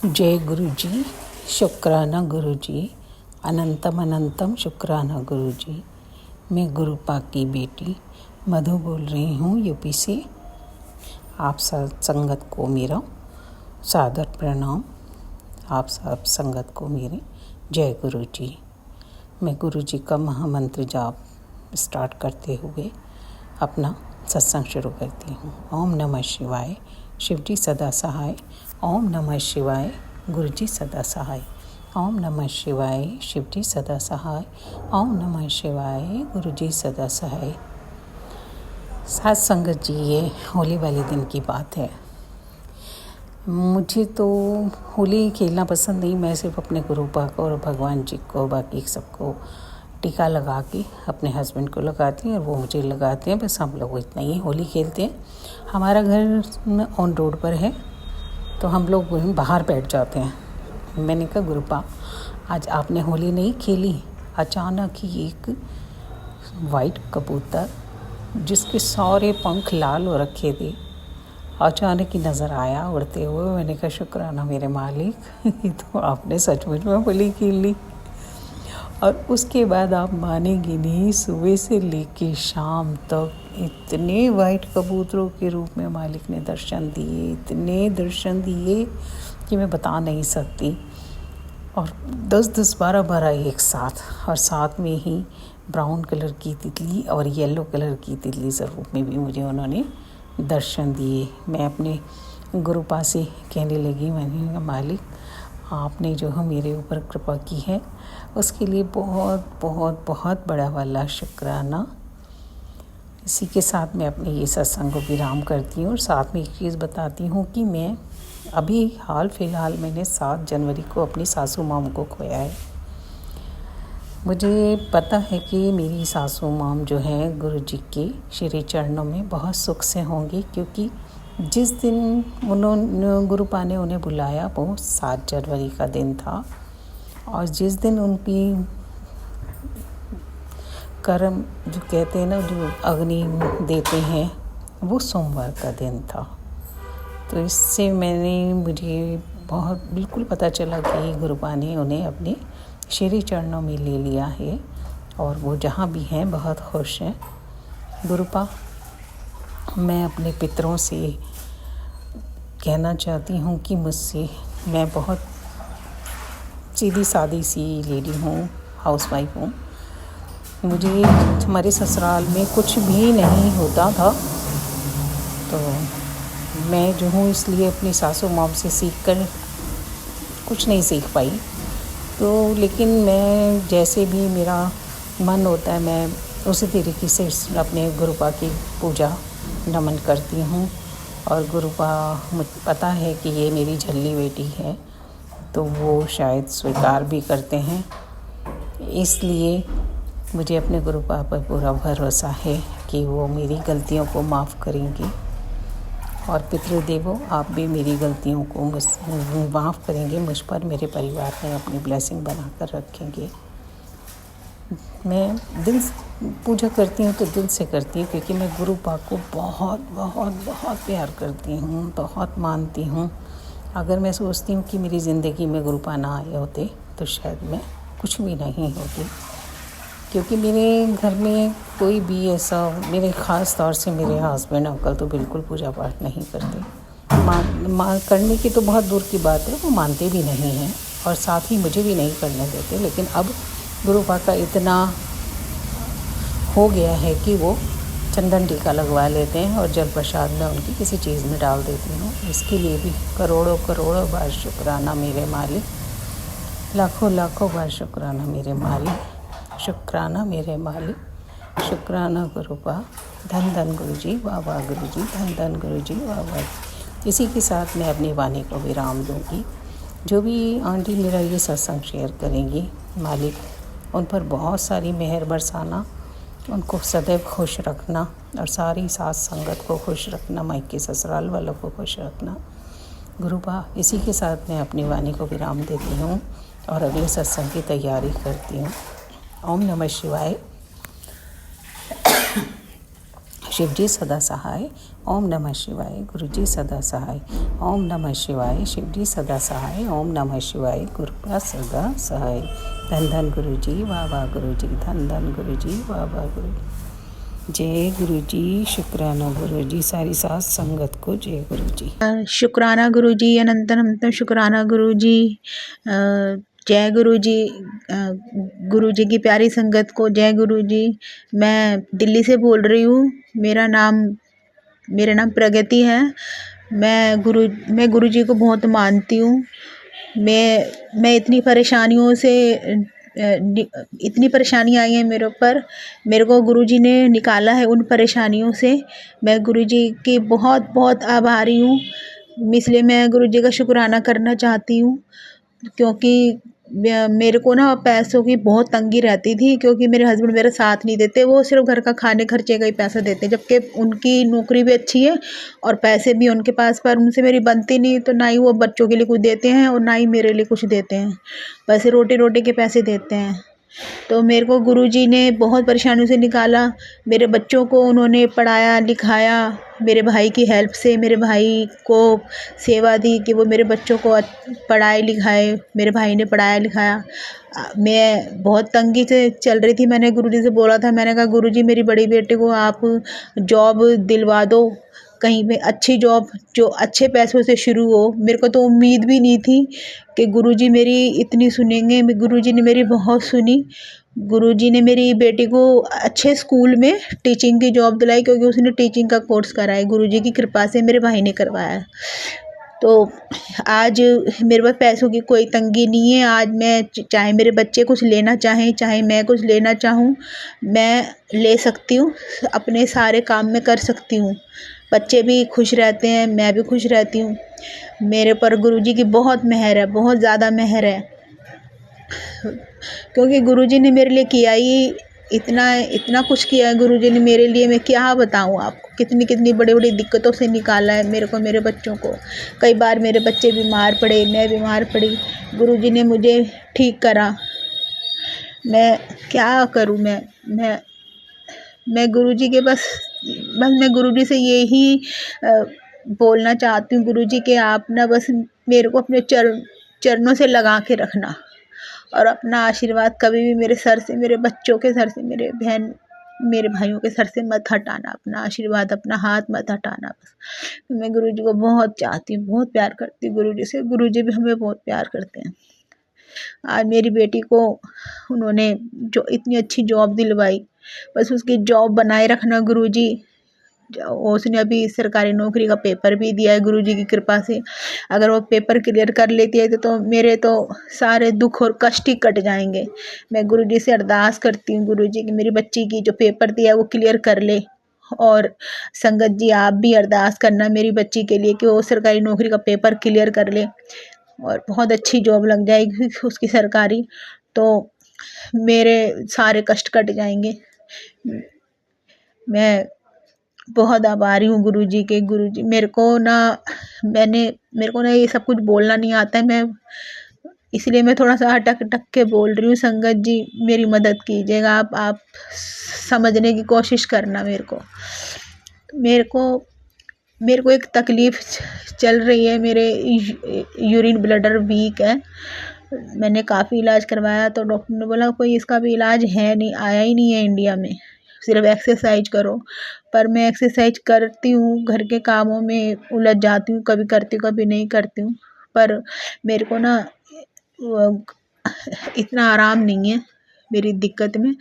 जय गुरु जी, शुक्राना गुरु जी, अनंतम अनंतम शुक्राना गुरु जी। मैं गुरु पाक की बेटी मधु बोल रही हूँ यूपी से। आप सब संगत को मेरा सादर प्रणाम। आप सब संगत को मेरे जय गुरु जी। मैं गुरु जी का महामंत्र जाप स्टार्ट करते हुए अपना सत्संग शुरू करती हूँ। ओम नमः शिवाय, शिवजी सदा सहाय। ओम नमः शिवाय, गुरुजी सदा सहाय। ओम नमः शिवाय, शिवजी सदा सहाय। ओम नमः शिवाय, गुरुजी सदा सहाय। साथ संगत जी, ये होली वाले दिन की बात है। मुझे तो होली खेलना पसंद नहीं। मैं सिर्फ अपने गुरु पाक और भगवान जी को, बाकी सबको टीका लगा के अपने हस्बैंड को लगाती हैं और वो मुझे लगाते हैं। बस हम लोग इतना ही होली खेलते हैं। हमारा घर ऑन रोड पर है तो हम लोग बाहर बैठ जाते हैं। मैंने कहा गुरु पाक, आज आपने होली नहीं खेली। अचानक ही एक वाइट कबूतर जिसके सारे पंख लाल हो रखे थे अचानक ही नज़र आया उड़ते हुए। मैंने कहा शुक्राना मेरे मालिक, तो आपने सचमुच में होली खेल ली। और उसके बाद आप मानेंगे नहीं, सुबह से लेके शाम तक इतने वाइट कबूतरों के रूप में मालिक ने दर्शन दिए, इतने दर्शन दिए कि मैं बता नहीं सकती। और 10-10, 12-12 एक साथ, और साथ में ही ब्राउन कलर की तितली और येलो कलर की तितली स्वरूप में भी मुझे उन्होंने दर्शन दिए। मैं अपने गुरु पास से कहने लगी, मैंने कहा मालिक, आपने जो है मेरे ऊपर कृपा की है उसके लिए बहुत बहुत बहुत बड़ा वाला शुक्राना। इसी के साथ मैं अपने ये सत्संग को विराम करती हूँ और साथ में एक चीज़ बताती हूँ कि मैं अभी हाल फिलहाल मैंने 7 जनवरी को अपनी सासू माम को खोया है। मुझे पता है कि मेरी सासू माम जो है गुरु जी के श्री चरणों में बहुत सुख से होंगी, क्योंकि जिस दिन उन्होंने गुरु पा ने उन्हें बुलाया वो 7 जनवरी का दिन था, और जिस दिन उनकी कर्म जो कहते हैं ना, जो अग्नि देते हैं, वो सोमवार का दिन था। तो इससे मुझे बहुत बिल्कुल पता चला कि गुरु पा ने उन्हें अपने श्री चरणों में ले लिया है और वो जहाँ भी हैं बहुत खुश हैं। गुरु पा, मैं अपने पितरों से कहना चाहती हूँ कि मुझसे, मैं बहुत सीधी सादी सी लेडी हूँ, हाउसवाइफ हूँ। मुझे हमारे ससुराल में कुछ भी नहीं होता था, तो मैं जो हूँ इसलिए अपनी सासू माम से सीख कर कुछ नहीं सीख पाई। तो लेकिन मैं जैसे भी मेरा मन होता है, मैं उसी तरीके से अपने गुरु पा की पूजा नमन करती हूँ। और गुरु पा मुझे पता है कि ये मेरी झल्ली बेटी है, तो वो शायद स्वीकार भी करते हैं। इसलिए मुझे अपने गुरु पा पर पूरा भरोसा है कि वो मेरी गलतियों को माफ़ करेंगे। और पितृदेवों, आप भी मेरी गलतियों को माफ़ करेंगे, मुझ पर, मेरे परिवार में अपनी ब्लेसिंग बनाकर रखेंगे। मैं दिल पूजा करती हूँ तो दिल से करती हूँ, क्योंकि मैं गुरु पाक को बहुत बहुत बहुत प्यार करती हूँ, बहुत मानती हूँ। अगर मैं सोचती हूँ कि मेरी ज़िंदगी में गुरु पा ना आए होते तो शायद मैं कुछ भी नहीं होती, क्योंकि मेरे घर में कोई भी ऐसा, मेरे ख़ास तौर से मेरे हस्बैंड अंकल तो बिल्कुल पूजा पाठ नहीं करते। करने की तो बहुत दूर की बात है, वो मानते भी नहीं हैं और साथ ही मुझे भी नहीं करने देते। लेकिन अब गुरु पा का इतना हो गया है कि वो चंदन टीका लगवा लेते हैं और जल प्रसाद में उनकी किसी चीज़ में डाल देती हूँ। इसके लिए भी करोड़ों करोड़ों बार शुक्राना मेरे मालिक, लाखों लाखों बार शुक्राना मेरे मालिक, शुक्राना मेरे मालिक, शुक्राना गुरु पा। धन धन गुरु जी, वाह वाह गुरु जी, धन धन गुरु जी, वाह वाह। इसी के साथ मैं अपनी वाणी को विराम दूँगी। जो भी आंटी मेरा ये सत्संग शेयर करेंगी, मालिक उन पर बहुत सारी मेहर बरसाना, उनको सदैव खुश रखना और सारी साथ संगत को खुश रखना, मायके ससुराल वालों को खुश रखना। गुरु पा, इसी के साथ मैं अपनी वाणी को विराम देती हूँ और अगले सत्संग की तैयारी करती हूँ। ओम नमः शिवाय, शिवजी सदा सहाय, ओम नमः शिवाय। गुरुजी सदा सहाय, ओम नमः शिवाय। शिवजी सदा सहाय, ओम नमः शिवाय। कृपा सदा सहाय। धन धन गुरुजी, वाह वाह गुरुजी, धन धन गुरुजी, वाह वाह गुरु। जय गुरुजी, शुक्राना गुरुजी, सारी साथ संगत को जय गुरुजी। शुक्राना गुरुजी, अनंत अनंत शुक्राना गुरुजी। जय गुरुजी। गुरुजी की प्यारी संगत को जय गुरुजी। मैं दिल्ली से बोल रही हूँ। मेरा नाम प्रगति है। मैं गुरुजी को बहुत मानती हूँ। मैं इतनी परेशानियों से इतनी परेशानी आई है मेरे ऊपर, मेरे को गुरुजी ने निकाला है उन परेशानियों से। मैं गुरुजी की बहुत बहुत आभारी हूँ। इसलिए मैं गुरुजी का शुक्राना करना चाहती हूँ, क्योंकि मेरे को ना पैसों की बहुत तंगी रहती थी, क्योंकि मेरे हस्बैंड मेरा साथ नहीं देते। वो सिर्फ घर का खाने खर्चे का ही पैसा देते हैं, जबकि उनकी नौकरी भी अच्छी है और पैसे भी उनके पास, पर उनसे मेरी बनती नहीं। तो ना ही वो बच्चों के लिए कुछ देते हैं और ना ही मेरे लिए कुछ देते हैं, बस रोटी के पैसे देते हैं। तो मेरे को गुरुजी ने बहुत परेशानियों से निकाला। मेरे बच्चों को उन्होंने पढ़ाया लिखाया, मेरे भाई की हेल्प से मेरे भाई को सेवा दी कि वो मेरे बच्चों को पढ़ाए लिखाए। मेरे भाई ने पढ़ाया लिखाया। मैं बहुत तंगी से चल रही थी। मैंने गुरुजी से बोला था, मैंने कहा गुरुजी मेरी बड़ी बेटी को आप जॉब दिलवा दो, कहीं पे अच्छी जॉब जो अच्छे पैसों से शुरू हो। मेरे को तो उम्मीद भी नहीं थी कि गुरुजी मेरी इतनी सुनेंगे। गुरुजी ने मेरी बहुत सुनी। गुरुजी ने मेरी बेटी को अच्छे स्कूल में टीचिंग की जॉब दिलाई, क्योंकि उसने टीचिंग का कोर्स करा है। गुरुजी की कृपा से मेरे भाई ने करवाया। तो आज मेरे पास पैसों की कोई तंगी नहीं है। आज मैं चाहे मेरे बच्चे कुछ लेना चाहें, चाहे मैं कुछ लेना चाहूँ, मैं ले सकती हूँ। अपने सारे काम मैं कर सकती हूँ। बच्चे भी खुश रहते हैं, मैं भी खुश रहती हूँ। मेरे पर गुरुजी की बहुत मेहर है, बहुत ज़्यादा मेहर है, क्योंकि गुरुजी ने मेरे लिए किया ही इतना कुछ किया है गुरुजी ने मेरे लिए। मैं क्या बताऊँ आपको, कितनी बड़ी बड़ी दिक्कतों से निकाला है मेरे को, मेरे बच्चों को। कई बार मेरे बच्चे बीमार पड़े, मैं बीमार पड़ी, गुरुजी ने मुझे ठीक करा। मैं क्या करूँ, मैं गुरुजी के बस मैं गुरुजी से यही बोलना चाहती हूँ, गुरुजी के आप ना बस मेरे को अपने चरणों से लगा के रखना, और अपना आशीर्वाद कभी भी मेरे सर से, मेरे बच्चों के सर से, मेरे भाइयों के सर से मत हटाना। अपना आशीर्वाद, अपना हाथ मत हटाना। बस मैं गुरुजी को बहुत चाहती हूँ, बहुत प्यार करती हूँ गुरुजी से। गुरुजी भी हमें बहुत प्यार करते हैं। आज मेरी बेटी को उन्होंने जो इतनी अच्छी जॉब दिलवाई, बस उसकी जॉब बनाए रखना गुरुजी। उसने अभी सरकारी नौकरी का पेपर भी दिया है गुरुजी की कृपा से। अगर वो पेपर क्लियर कर लेती है तो मेरे तो सारे दुख और कष्ट ही कट जाएंगे। मैं गुरुजी से अरदास करती हूँ गुरुजी कि मेरी बच्ची की जो पेपर दिया है वो क्लियर कर ले। और संगत जी आप भी अरदास करना मेरी बच्ची के लिए कि वो सरकारी नौकरी का पेपर क्लियर कर ले और बहुत अच्छी जॉब लग जाएगी उसकी सरकारी, तो मेरे सारे कष्ट कट जाएंगे। मैं बहुत आभारी हूँ गुरुजी के। गुरुजी मेरे को ना ये सब कुछ बोलना नहीं आता है, मैं इसलिए मैं थोड़ा सा अटक के बोल रही हूँ। संगत जी मेरी मदद कीजिएगा, आप समझने की कोशिश करना। मेरे को एक तकलीफ़ चल रही है, मेरे यूरिन ब्लडर वीक है। मैंने काफ़ी इलाज करवाया तो डॉक्टर ने बोला कोई इसका भी इलाज है नहीं, आया ही नहीं है इंडिया में, सिर्फ एक्सरसाइज करो। पर मैं एक्सरसाइज करती हूँ, घर के कामों में उलझ जाती हूँ, कभी करती हूँ कभी नहीं करती हूँ। पर मेरे को ना इतना आराम नहीं है मेरी दिक्कत में।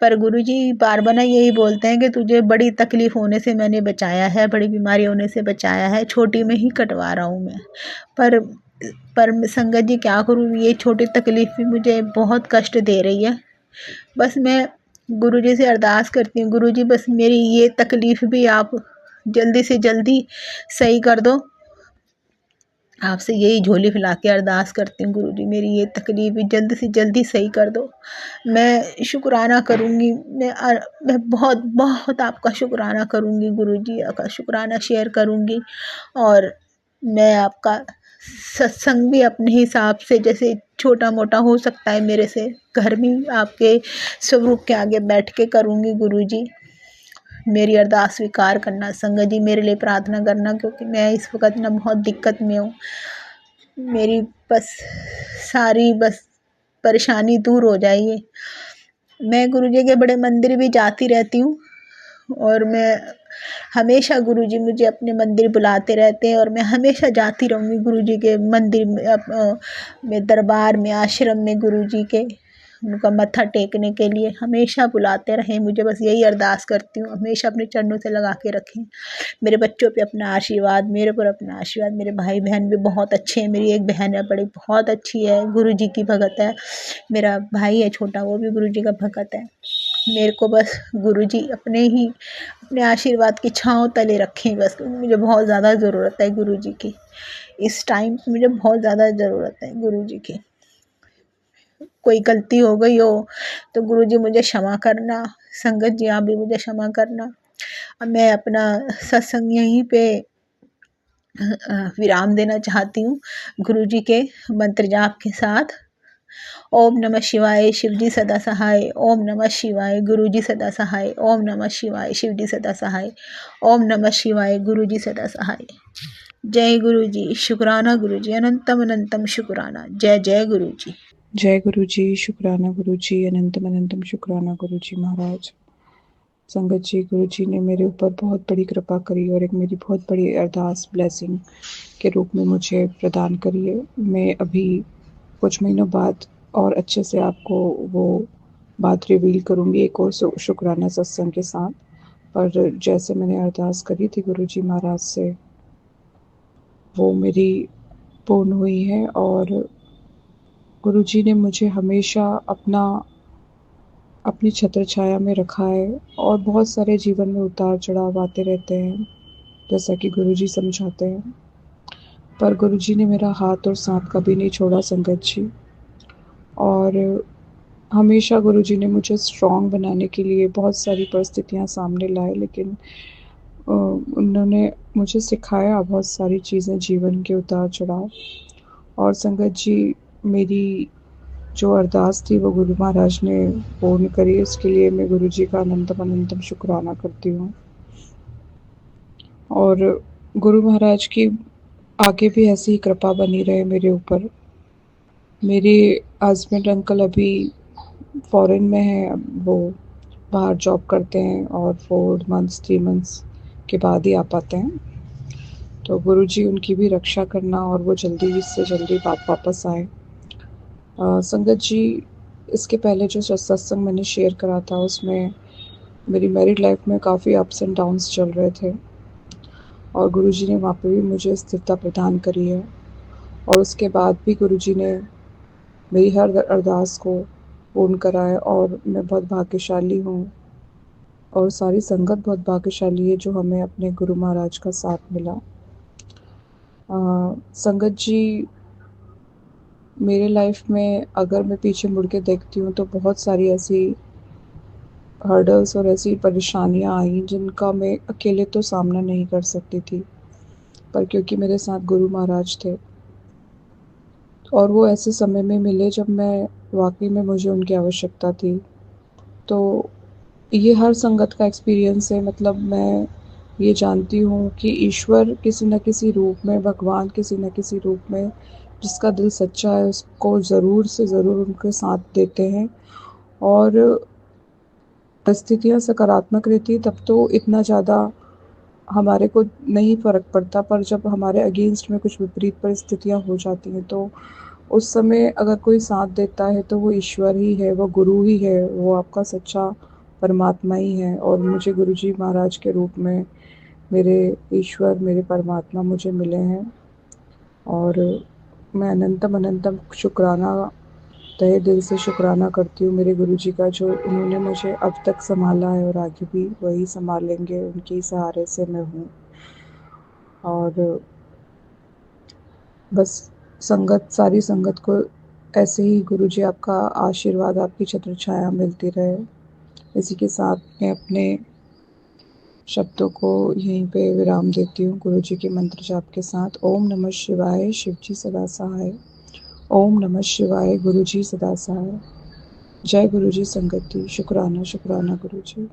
पर गुरुजी बार बार ना यही बोलते हैं कि तुझे बड़ी तकलीफ़ होने से मैंने बचाया है, बड़ी बीमारी होने से बचाया है, छोटी में ही कटवा रहा हूँ मैं। पर संगत जी क्या करूँ, ये छोटी तकलीफ़ भी मुझे बहुत कष्ट दे रही है। बस मैं गुरुजी से अरदास करती हूँ, गुरुजी बस मेरी ये तकलीफ़ भी आप जल्दी से जल्दी सही कर दो। आपसे यही झोली फैला के अरदास करती हूँ गुरुजी मेरी ये तकलीफ़ भी जल्दी से जल्दी सही कर दो। मैं शुक्राना करूँगी, मैं बहुत बहुत आपका शुक्राना करूँगी गुरुजी, आपका शुक्राना शेयर करूँगी। और मैं आपका सत्संग भी अपने हिसाब से जैसे छोटा मोटा हो सकता है मेरे से, घर में आपके स्वरूप के आगे बैठ के करूँगी गुरुजी। मेरी अरदास स्वीकार करना। संगत जी मेरे लिए प्रार्थना करना, क्योंकि मैं इस वक़्त ना बहुत दिक्कत में हूँ। मेरी बस सारी परेशानी दूर हो जाए। मैं गुरुजी के बड़े मंदिर भी जाती रहती हूँ, और मैं हमेशा गुरुजी मुझे अपने मंदिर बुलाते रहते हैं, और मैं हमेशा जाती रहूँगी गुरुजी के मंदिर में, दरबार में, आश्रम में गुरुजी के, उनका मत्था टेकने के लिए हमेशा बुलाते रहें मुझे। बस यही अरदास करती हूँ, हमेशा अपने चरणों से लगा के रखें। मेरे बच्चों पे अपना आशीर्वाद, मेरे पर अपना आशीर्वाद। मेरे भाई बहन भी बहुत अच्छे हैं। मेरी एक बहन है बड़ी, बहुत अच्छी है, गुरुजी की भगत है। मेरा भाई है छोटा, वो भी गुरुजी का भगत है। मेरे को बस गुरुजी अपने आशीर्वाद की छाँव तले रखें बस। मुझे बहुत ज़्यादा ज़रूरत है गुरुजी की। इस टाइम पे मुझे बहुत ज़्यादा ज़रूरत है गुरुजी की। कोई गलती हो गई हो तो गुरुजी मुझे क्षमा करना। संगत जी आप भी मुझे क्षमा करना। अब मैं अपना सत्संग यहीं पे विराम देना चाहती हूँ, गुरुजी के मंत्र जाप के साथ। ओम नमः शिवाय, शिवजी सदा सहाय। ओम नमः शिवाय, गुरुजी सदा सहाय। ओम नमः शिवाय, शिवजी सदा सहाय। ओम नमः शिवाय, गुरुजी सदा सहाय। जय गुरुजी, शुक्राना गुरुजी, अनंतम अनंतम शुक्राना। जय जय गुरुजी। जय गुरु जी, शुक्राना गुरु जी, अनंतम अनंतम शुक्राना गुरु जी महाराज। संगत जी, गुरु जी ने मेरे ऊपर बहुत बड़ी कृपा करी और एक मेरी बहुत बड़ी अरदास ब्लेसिंग के रूप में मुझे प्रदान करी है। मैं अभी कुछ महीनों बाद और अच्छे से आपको वो बात रिवील करूँगी एक और शुक्राना सत्संग के साथ। पर जैसे मैंने अरदास करी थी गुरु जी महाराज से, वो मेरी पूर्ण हुई है। और गुरुजी ने मुझे हमेशा अपनी छत्र छाया में रखा है, और बहुत सारे जीवन में उतार चढ़ाव आते रहते हैं जैसा कि गुरुजी समझाते हैं, पर गुरुजी ने मेरा हाथ और साथ कभी नहीं छोड़ा संगत जी। और हमेशा गुरुजी ने मुझे स्ट्रॉन्ग बनाने के लिए बहुत सारी परिस्थितियां सामने लाए, लेकिन उन्होंने मुझे सिखाया बहुत सारी चीज़ें, जीवन के उतार चढ़ाव। और संगत जी, मेरी जो अरदास थी वो गुरु महाराज ने पूर्ण करी, उसके लिए मैं गुरु जी का अनंतम अनंतम शुक्राना करती हूँ। और गुरु महाराज की आगे भी ऐसी ही कृपा बनी रहे मेरे ऊपर। मेरे हस्बैंड अंकल अभी फॉरेन में हैं, वो बाहर जॉब करते हैं और 3 मंथ्स के बाद ही आ पाते हैं। तो गुरु जी उनकी भी रक्षा करना और वो जल्दी से जल्दी वापस आए। संगत जी, इसके पहले जो सत्संग मैंने शेयर करा था उसमें मेरी मैरिड लाइफ में काफ़ी अप्स एंड डाउन्स चल रहे थे, और गुरुजी ने वहाँ पे भी मुझे स्थिरता प्रदान करी है। और उसके बाद भी गुरुजी ने मेरी हर अरदास को पूर्ण करा है, और मैं बहुत भाग्यशाली हूँ, और सारी संगत बहुत भाग्यशाली है जो हमें अपने गुरु महाराज का साथ मिला। संगत जी, मेरे लाइफ में अगर मैं पीछे मुड़ के देखती हूँ तो बहुत सारी ऐसी हर्डल्स और ऐसी परेशानियाँ आई जिनका मैं अकेले तो सामना नहीं कर सकती थी, पर क्योंकि मेरे साथ गुरु महाराज थे और वो ऐसे समय में मिले जब मैं वाकई में मुझे उनकी आवश्यकता थी। तो ये हर संगत का एक्सपीरियंस है। मतलब मैं ये जानती हूँ कि ईश्वर किसी न किसी रूप में, भगवान किसी न किसी रूप में, जिसका दिल सच्चा है उसको ज़रूर से ज़रूर उनके साथ देते हैं। और परिस्थितियाँ सकारात्मक रहती तब तो इतना ज़्यादा हमारे को नहीं फ़र्क पड़ता, पर जब हमारे अगेंस्ट में कुछ विपरीत परिस्थितियाँ हो जाती हैं तो उस समय अगर कोई साथ देता है तो वो ईश्वर ही है, वो गुरु ही है, वो आपका सच्चा परमात्मा ही है। और मुझे गुरुजी महाराज के रूप में मेरे ईश्वर, मेरे परमात्मा मुझे मिले हैं, और मैं अनंतम अनंतम शुक्राना, तहे दिल से शुक्राना करती हूँ मेरे गुरुजी का, जो उन्होंने मुझे अब तक संभाला है और आगे भी वही संभालेंगे, उनके ही सहारे से मैं हूँ। और बस सारी संगत को ऐसे ही गुरुजी आपका आशीर्वाद, आपकी छत्र छाया मिलती रहे। इसी के साथ मैं अपने शब्दों को यहीं पे विराम देती हूँ गुरुजी के मंत्र जाप के साथ। ओम नमः शिवाय, शिवजी सदा सहाय। ओम नमः शिवाय, गुरुजी सदा सहाय। जय गुरुजी संगत जी, शुक्राना शुक्राना गुरुजी।